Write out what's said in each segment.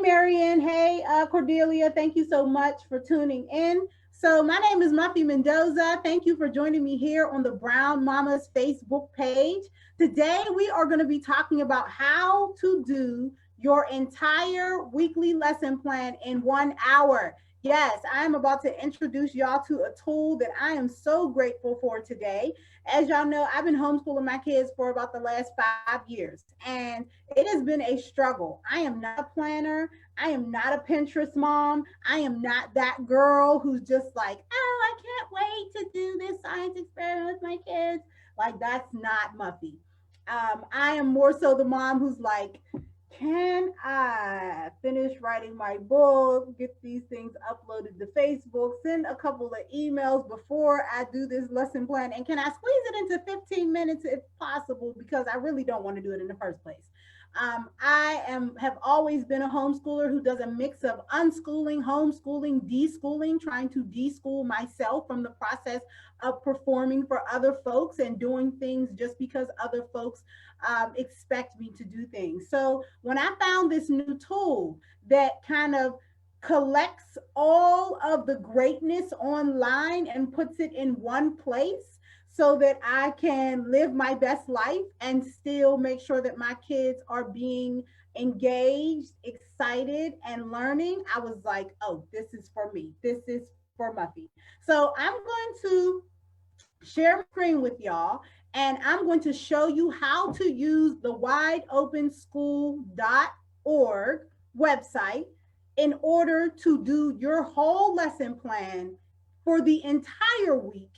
Marianne. Hey, Cordelia. Thank you so much for tuning in. So, my name is Muffy Mendoza. Thank you for joining me here on the Brown Mamas Facebook page. Today, we are going to be talking about how to do your entire weekly lesson plan in 1 hour. Yes, I am about to introduce y'all to a tool that I am so grateful for today. As y'all know, I've been homeschooling my kids for about the last 5 years, and it has been a struggle. I am not a planner. I am not a Pinterest mom. I am not that girl who's just like, oh, I can't wait to do this science experiment with my kids. Like, that's not Muffy. I am more so the mom who's like, can I finish writing my book, get these things uploaded to Facebook, send a couple of emails before I do this lesson plan, and can I squeeze it into 15 minutes if possible, because I really don't want to do it in the first place. I have always been a homeschooler who does a mix of unschooling, homeschooling, deschooling, trying to deschool myself from the process of performing for other folks and doing things just because other folks expect me to do things. So when I found this new tool that kind of collects all of the greatness online and puts it in one place so that I can live my best life and still make sure that my kids are being engaged, excited, and learning, I was like, oh, this is for me. This is for Muffy. So I'm going to share my screen with y'all, and I'm going to show you how to use the wideopenschool.org website in order to do your whole lesson plan for the entire week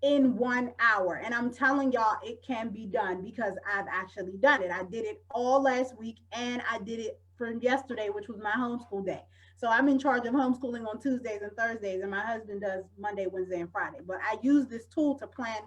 in 1 hour. And I'm telling y'all, it can be done because I've actually done it. I did it all last week, and I did it from yesterday, which was my homeschool day. So I'm in charge of homeschooling on Tuesdays and Thursdays, and my husband does Monday, Wednesday, and Friday. But I use this tool to plan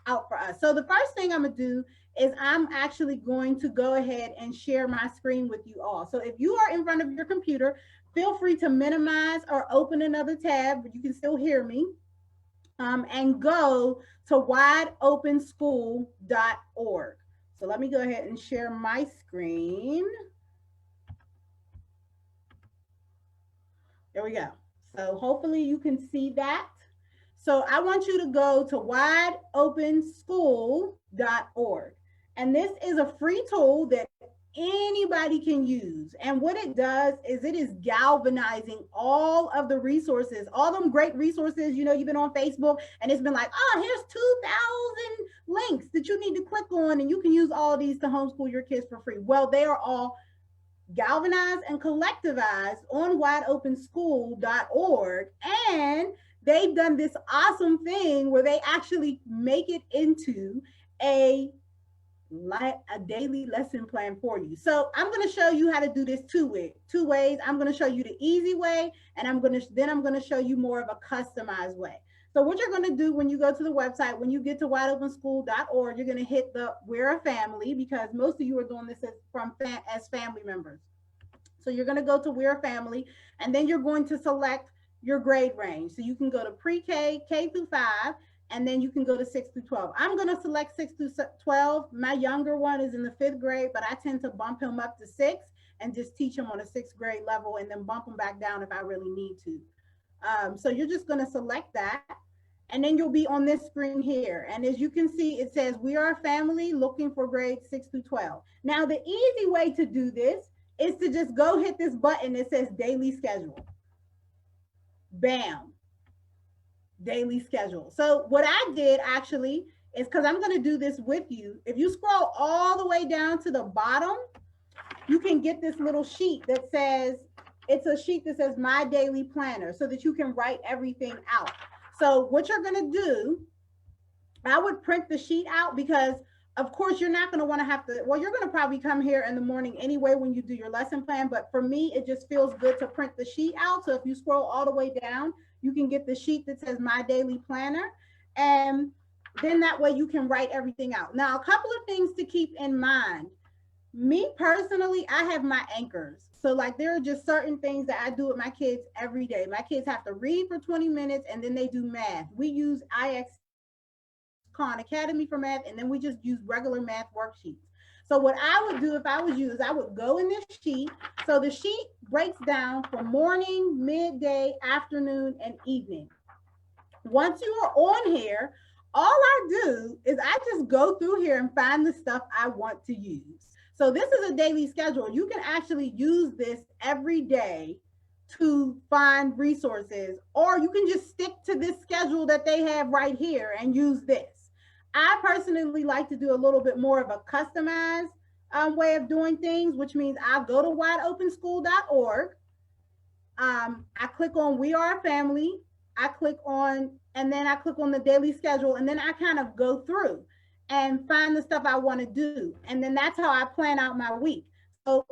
out for us. So the first thing I'm gonna do is I'm actually going to go ahead and share my screen with you all. So if you are in front of your computer, feel free to minimize or open another tab, but you can still hear me. And go to wideopenschool.org. So let me go ahead and share my screen. There we go. So hopefully you can see that. So I want you to go to wideopenschool.org. And this is a free tool that anybody can use. And what it does is it is galvanizing all of the resources, all them great resources. You know, you've been on Facebook and it's been like, oh, here's 2,000 links that you need to click on, and you can use all these to homeschool your kids for free. Well, they are all galvanized and collectivized on wideopenschool.org, and they've done this awesome thing where they actually make it into a daily lesson plan for you. So I'm going to show you how to do this two ways. I'm going to show you the easy way, and I'm going to show you more of a customized way. So what you're going to do when you go to the website, when you get to wideopenschool.org, you're going to hit the We're a Family, because most of you are doing this as family members. So you're going to go to We're a Family, and then you're going to select your grade range. So you can go to pre-K, K through 5, and then you can go to 6 through 12. I'm going to select 6 through 12. My younger one is in the 5th grade, but I tend to bump him up to 6 and just teach him on a 6th grade level, and then bump him back down if I really need to. So you're just going to select that, and then you'll be on this screen here. And as you can see, it says we are a family looking for grades 6 through 12. Now, the easy way to do this is to just go hit this button that says daily schedule. Bam, daily schedule. So what I did actually is, because I'm going to do this with you, if you scroll all the way down to the bottom, you can get this little sheet that says, it's a sheet that says my daily planner, so that you can write everything out. So what you're going to do, I would print the sheet out, because of course you're not going to want to have to, well, you're going to probably come here in the morning anyway when you do your lesson plan, but for me, it just feels good to print the sheet out. So if you scroll all the way down, you can get the sheet that says my daily planner, and then that way you can write everything out. Now, a couple of things to keep in mind. Me personally, I have my anchors. So like, there are just certain things that I do with my kids every day. My kids have to read for 20 minutes, and then they do math. We use IX Khan Academy for math, and then we just use regular math worksheets. So what I would do if I was you is I would go in this sheet. So the sheet breaks down for morning, midday, afternoon, and evening. Once you are on here, all I do is I just go through here and find the stuff I want to use. So this is a daily schedule. You can actually use this every day to find resources, or you can just stick to this schedule that they have right here and use this. I personally like to do a little bit more of a customized way of doing things, which means I go to wideopenschool.org. I click on We Are a Family. I click on, and then I click on the daily schedule, and then I kind of go through and find the stuff I want to do. And then that's how I plan out my week. So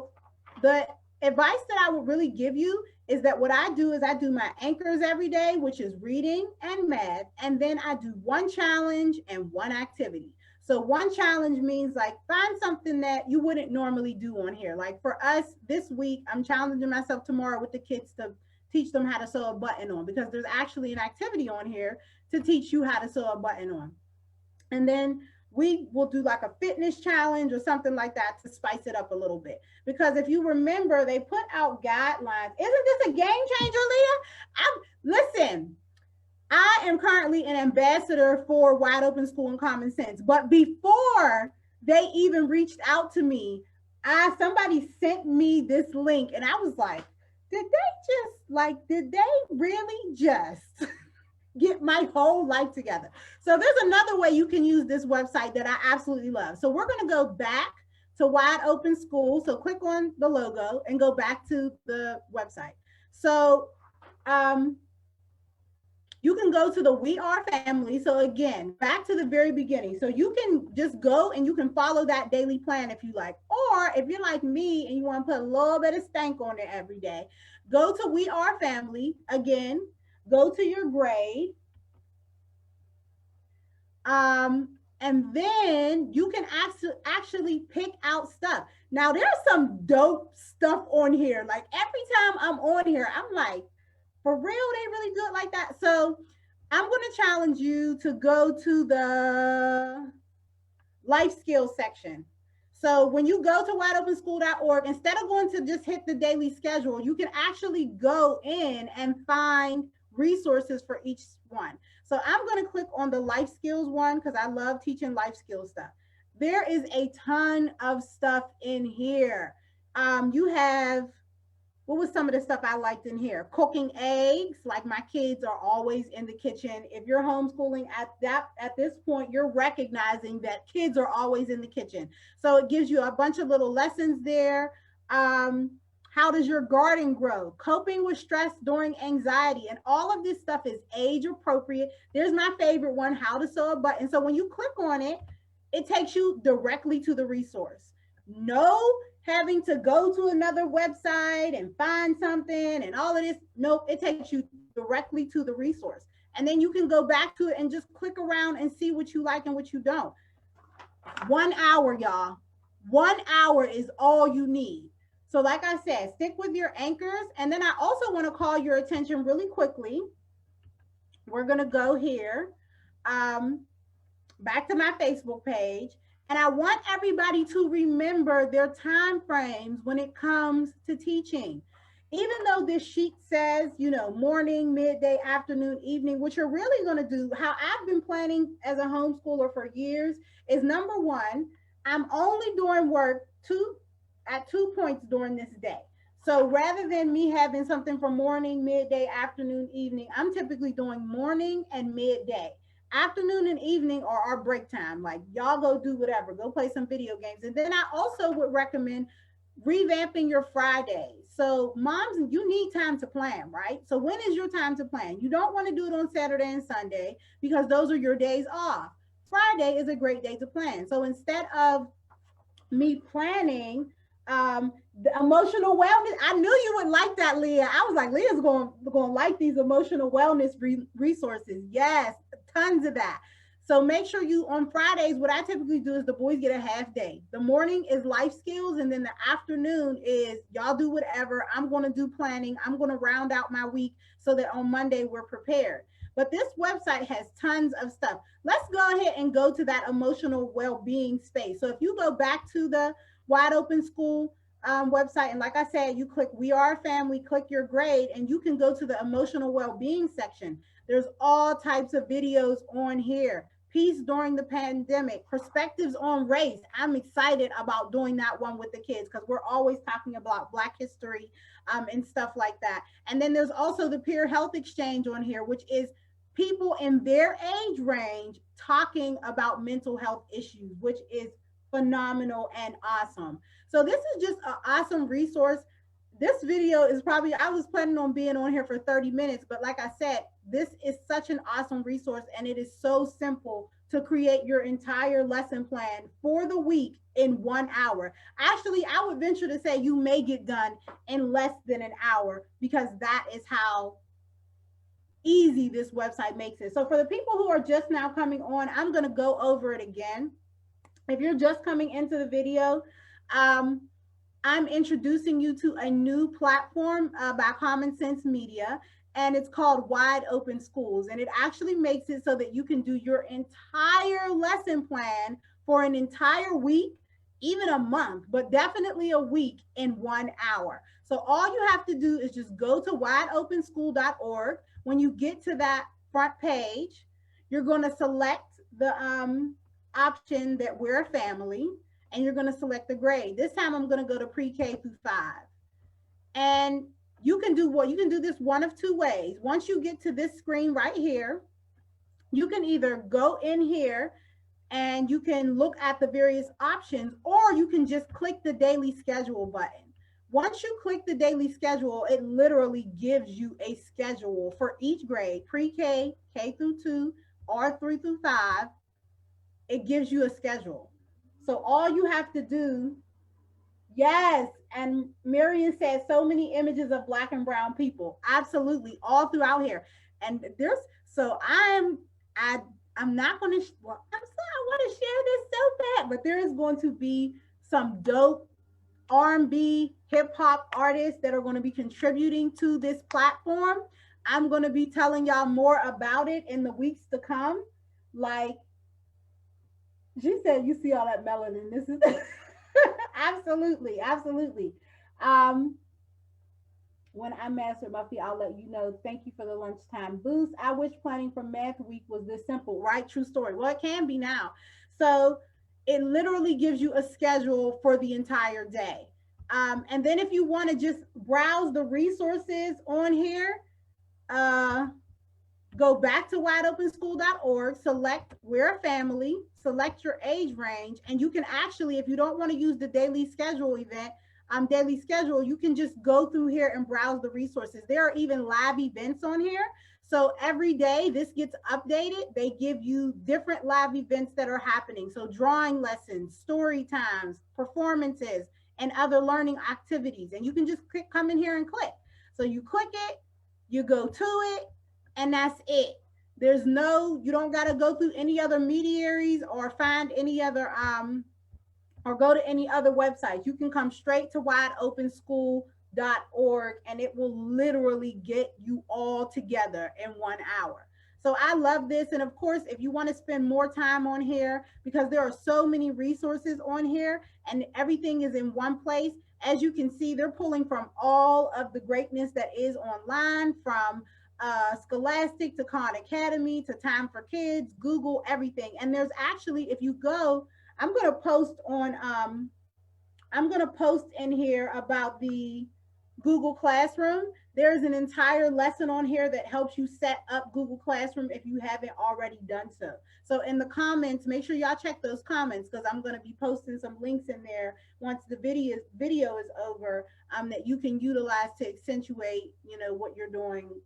the advice that I would really give you is that what I do is I do my anchors every day, which is reading and math. And then I do one challenge and one activity. So one challenge means like find something that you wouldn't normally do on here. Like for us this week, I'm challenging myself tomorrow with the kids to teach them how to sew a button on, because there's actually an activity on here to teach you how to sew a button on. And then we will do like a fitness challenge or something like that to spice it up a little bit. Because if you remember, they put out guidelines. Isn't this a game changer, Leah? Listen, I am currently an ambassador for Wide Open School and Common Sense. But before they even reached out to me, somebody sent me this link and I was like, did they really just get my whole life together? So there's another way you can use this website that I absolutely love. So we're going to go back to Wide Open School. So click on the logo and go back to the website. So you can go to the We Are Family. So again, back to the very beginning. So you can just go and you can follow that daily plan if you like. Or if you're like me and you want to put a little bit of stank on it every day, go to We Are Family. Again, go to your grade. And then you can actually pick out stuff. Now, there's some dope stuff on here. Like every time I'm on here, I'm like, for real, they really do it like that. So I'm going to challenge you to go to the life skills section. So when you go to wideopenschool.org, instead of going to just hit the daily schedule, you can actually go in and find resources for each one. So I'm going to click on the life skills one because I love teaching life skills stuff. There is a ton of stuff in here. You have, what was some of the stuff I liked in here? Cooking eggs, like my kids are always in the kitchen. If you're homeschooling at this point, you're recognizing that kids are always in the kitchen. So it gives you a bunch of little lessons there. How does your garden grow? Coping with stress during anxiety. And all of this stuff is age appropriate. There's my favorite one, how to sew a button. So when you click on it, it takes you directly to the resource. No having to go to another website and find something and all of this. Nope, it takes you directly to the resource. And then you can go back to it and just click around and see what you like and what you don't. 1 hour, y'all. 1 hour is all you need. So like I said, stick with your anchors. And then I also want to call your attention really quickly. We're going to go here back to my Facebook page. And I want everybody to remember their time frames when it comes to teaching. Even though this sheet says, you know, morning, midday, afternoon, evening, what you're really going to do, how I've been planning as a homeschooler for years, is number one, I'm only doing work at 2 points during this day. So rather than me having something for morning, midday, afternoon, evening, I'm typically doing morning and midday. Afternoon and evening are our break time. Like y'all go do whatever, go play some video games. And then I also would recommend revamping your Fridays. So moms, you need time to plan, right? So when is your time to plan? You don't want to do it on Saturday and Sunday because those are your days off. Friday is a great day to plan. So instead of me planning the emotional wellness, I knew you would like that, Leah. I was like, Leah's going to like these emotional wellness resources. Yes, tons of that. So make sure you, on Fridays, what I typically do is the boys get a half day. The morning is life skills, and then the afternoon is y'all do whatever. I'm going to do planning. I'm going to round out my week so that on Monday we're prepared. But this website has tons of stuff. Let's go ahead and go to that emotional well-being space. So if you go back to the Wide Open School website. And like I said, you click We Are a Family, click your grade, and you can go to the emotional well-being section. There's all types of videos on here. Peace during the pandemic, perspectives on race. I'm excited about doing that one with the kids because we're always talking about Black history and stuff like that. And then there's also the peer health exchange on here, which is people in their age range talking about mental health issues, which is phenomenal and awesome. So this is just an awesome resource. This video is probably, I was planning on being on here for 30 minutes, but like I said, this is such an awesome resource and it is so simple to create your entire lesson plan for the week in 1 hour. Actually, I would venture to say you may get done in less than an hour because that is how easy this website makes it. So for the people who are just now coming on, I'm going to go over it again. If you're just coming into the video, I'm introducing you to a new platform by Common Sense Media, and it's called Wide Open Schools. And it actually makes it so that you can do your entire lesson plan for an entire week, even a month, but definitely a week in 1 hour. So all you have to do is just go to wideopenschool.org. When you get to that front page, you're going to select the option that we're a family, and you're going to select the grade. This time I'm going to go to pre-K through 5. And you can do this one of two ways. Once you get to this screen right here, you can either go in here and you can look at the various options, or you can just click the daily schedule button. Once you click the daily schedule, it literally gives you a schedule for each grade, pre-K, K through 2, or 3 through 5. It gives you a schedule. So all you have to do, yes, and Marion said so many images of Black and brown people. Absolutely, all throughout here. And there's, so I'm not going to, well, I want to share this so bad, but there is going to be some dope R&B hip hop artists that are going to be contributing to this platform. I'm going to be telling y'all more about it in the weeks to come. Like, she said, you see all that melanin. This is absolutely, absolutely. When I master my feet, I'll let you know. Thank you for the lunchtime boost. I wish planning for math week was this simple, right? True story. Well, it can be now. So it literally gives you a schedule for the entire day. And then if you want to just browse the resources on here, go back to wideopenschool.org, select We're a Family, select your age range, and you can actually, if you don't want to use the daily schedule event, daily schedule, you can just go through here and browse the resources. There are even live events on here. So every day this gets updated. They give you different live events that are happening. So drawing lessons, story times, performances, and other learning activities. And you can just come in here and click. So you click it, you go to it, and that's it. There's no, you don't got to go through any other mediaries or find any other, or go to any other websites. You can come straight to wideopenschool.org and it will literally get you all together in 1 hour. So I love this. And of course, if you want to spend more time on here, because there are so many resources on here and everything is in one place, as you can see, they're pulling from all of the greatness that is online, from Scholastic to Khan Academy to Time for Kids, Google, everything. And there's actually, if you go, I'm going to post in here about the Google Classroom. There's an entire lesson on here that helps you set up Google Classroom if you haven't already done so. So in the comments, make sure y'all check those comments, because I'm going to be posting some links in there once the video is over, that you can utilize to accentuate, what you're doing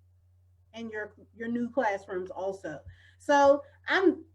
in your new classrooms also. So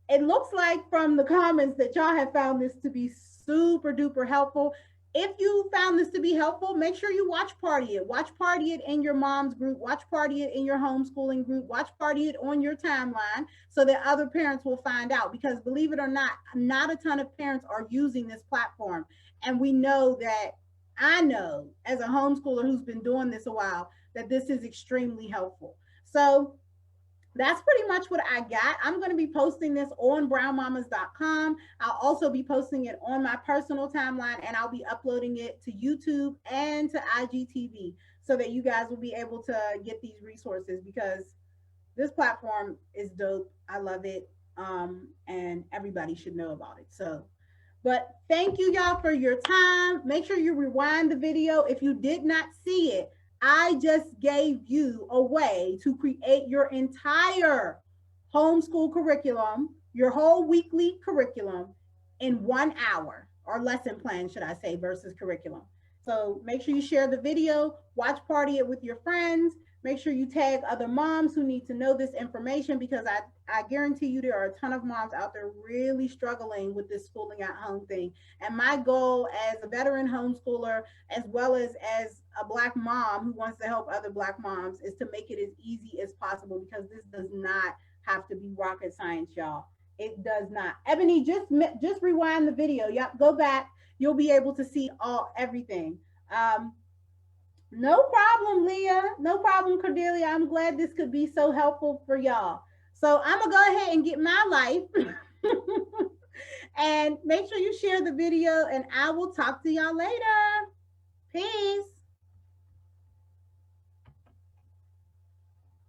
it looks like from the comments that y'all have found this to be super duper helpful. If you found this to be helpful, make sure you watch Party It. Watch Party It in your mom's group. Watch Party It in your homeschooling group. Watch Party It on your timeline so that other parents will find out. Because believe it or not a ton of parents are using this platform. And we know that, I know as a homeschooler who's been doing this a while, that this is extremely helpful. So that's pretty much what I got. I'm going to be posting this on brownmamas.com. I'll also be posting it on my personal timeline, and I'll be uploading it to YouTube and to IGTV so that you guys will be able to get these resources, because this platform is dope. I love it. And everybody should know about it. So, but thank you, y'all, for your time. Make sure you rewind the video if you did not see it. I just gave you a way to create your entire homeschool curriculum, your whole weekly curriculum, in 1 hour, or lesson plan, should I say, versus curriculum. So make sure you share the video, watch party it with your friends. Make sure you tag other moms who need to know this information, because I guarantee you there are a ton of moms out there really struggling with this schooling at home thing. And my goal as a veteran homeschooler, as well as a Black mom who wants to help other Black moms, is to make it as easy as possible, because this does not have to be rocket science, y'all. It does not. Ebony, just rewind the video. Yep, go back. You'll be able to see everything. No problem, Leah. No problem, Cordelia. I'm glad this could be so helpful for y'all. So I'm going to go ahead and get my life. And make sure you share the video, and I will talk to y'all later.